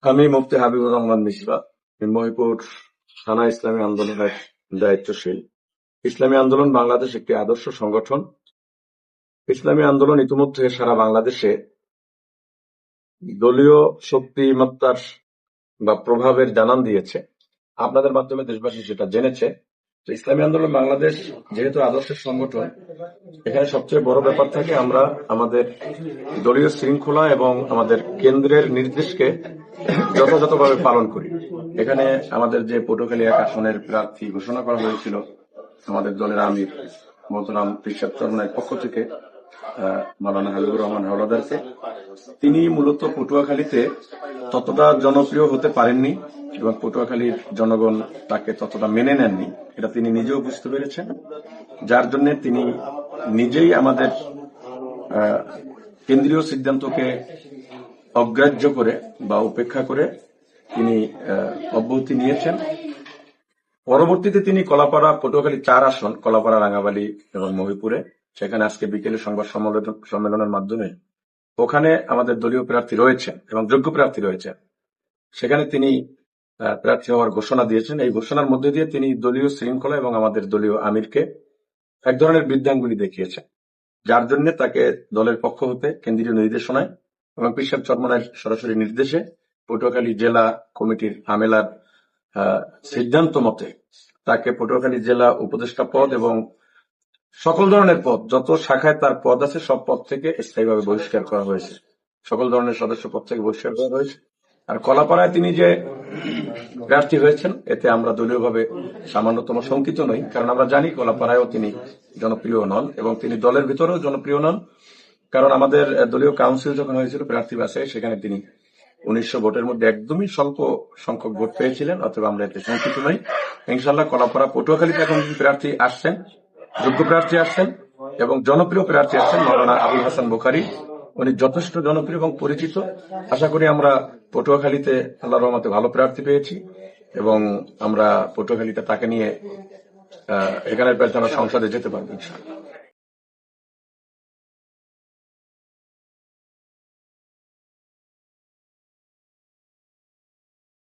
আমি মুফতি হাবিবুর রহমান মিসবা, মহিপুর থানা ইসলামী আন্দোলনের দায়িত্বশীল। ইসলামী আন্দোলন বাংলাদেশ একটি আদর্শ সংগঠন। ইসলামী আন্দোলন ইতিমধ্যে সারা বাংলাদেশে দলীয় শক্তিমত্তার বা প্রভাবের জানান দিয়েছে। আপনাদের মাধ্যমে দেশবাসী সেটা জেনেছে। তো ইসলামী আন্দোলন বাংলাদেশ যেহেতু আদর্শের সংগঠন, এখানে সবচেয়ে বড় ব্যাপার থাকে আমরা আমাদের দলীয় শৃঙ্খলা এবং আমাদের কেন্দ্রের নির্দেশকে যথাযথভাবে পালন করি। এখানে আমাদের যে পটুয়াখালী 1 আসনের প্রার্থী ঘোষণা করা হয়েছিল আমাদের দলের আমির মোহতারাম পিরসাদ চরমনের পক্ষ থেকে মাওলানা হাবিবুর রহমান হাওলাদারকে, তিনি মূলত পটুয়াখালীতে ততটা জনপ্রিয় হতে পারেননি এবং পটুয়াখালীর জনগণ তাকে ততটা মেনে নেননি, এটা তিনি নিজেও বুঝতে পেরেছেন। যার জন্য তিনি নিজেই আমাদের কেন্দ্রীয় সিদ্ধান্তকে অগ্রাহ্য করে বা উপেক্ষা করে তিনি অব্যাহতি নিয়েছেন। পরবর্তীতে তিনি কলাপাড়া পটুয়াখালী 4 আসন, কলাপাড়া, রাঙাবালী এবং মহিপুরে, সেখানে আজকে বিকেলে সংবাদ সম্মেলনের মাধ্যমে ওখানে আমাদের দলীয় প্রার্থী রয়েছেন এবং যোগ্য প্রার্থী রয়েছেন, সেখানে তিনি প্রার্থী হওয়ার ঘোষণা দিয়েছেন। এই ঘোষণার মধ্যে দিয়ে তিনি দলীয় শৃঙ্খলা এবং আমাদের দলীয় আমিরকে এক ধরনের বৃদ্ধাঙ্গুলি দেখিয়েছেন, যার জন্য তাকে দলের পক্ষ হতে কেন্দ্রীয় নির্দেশনায় এবং পিরসাদ চরমনের সরাসরি নির্দেশে পটুয়াখালী জেলা কমিটির আমেলার সিদ্ধান্ত মতে তাকে পটুয়াখালী জেলা উপদেষ্টা পদ এবং সকল ধরনের পদ, যত শাখায় তার পদ আছে সব পদ থেকে স্থায়ীভাবে বহিষ্কার করা হয়েছে, সকল ধরনের সদস্য পদ থেকে বহিষ্কার করা হয়েছে। আর কলাপাড়ায় তিনি যে প্রার্থী হয়েছেন, এতে আমরা দলীয়ভাবে সামান্যতম শঙ্কিত নই, কারণ আমরা জানি কলাপাড়ায়ও তিনি জনপ্রিয় নন এবং তিনি দলের ভিতরেও জনপ্রিয় নন। কারণ আমাদের দলীয় কাউন্সিল যখন হয়েছিল প্রার্থী বাছাই, সেখানে তিনি 1900 ভোটের মধ্যে একদমই স্বল্প সংখ্যক ভোট পেয়েছিলেন, অথবা আমরা এতে শঙ্কিত নই। ইনশাল্লাহ কলাপাড়া পটুয়াখালীতে এখন প্রার্থী আসছেন, যোগ্য প্রার্থী আসছেন এবং জনপ্রিয় প্রার্থী আসছেন মাওলানা আবুল হাসান বুখারী। উনি যথেষ্ট জনপ্রিয় এবং পরিচিত। আশা করি আমরা পটুয়াখালীতে আল্লাহর রহমতে ভালো প্রার্থী পেয়েছি এবং আমরা পটুয়াখালীতে তাকে নিয়ে এখানের প্রার্থী আমরা সংসদে যেতে পারবো ইনশাআল্লাহ।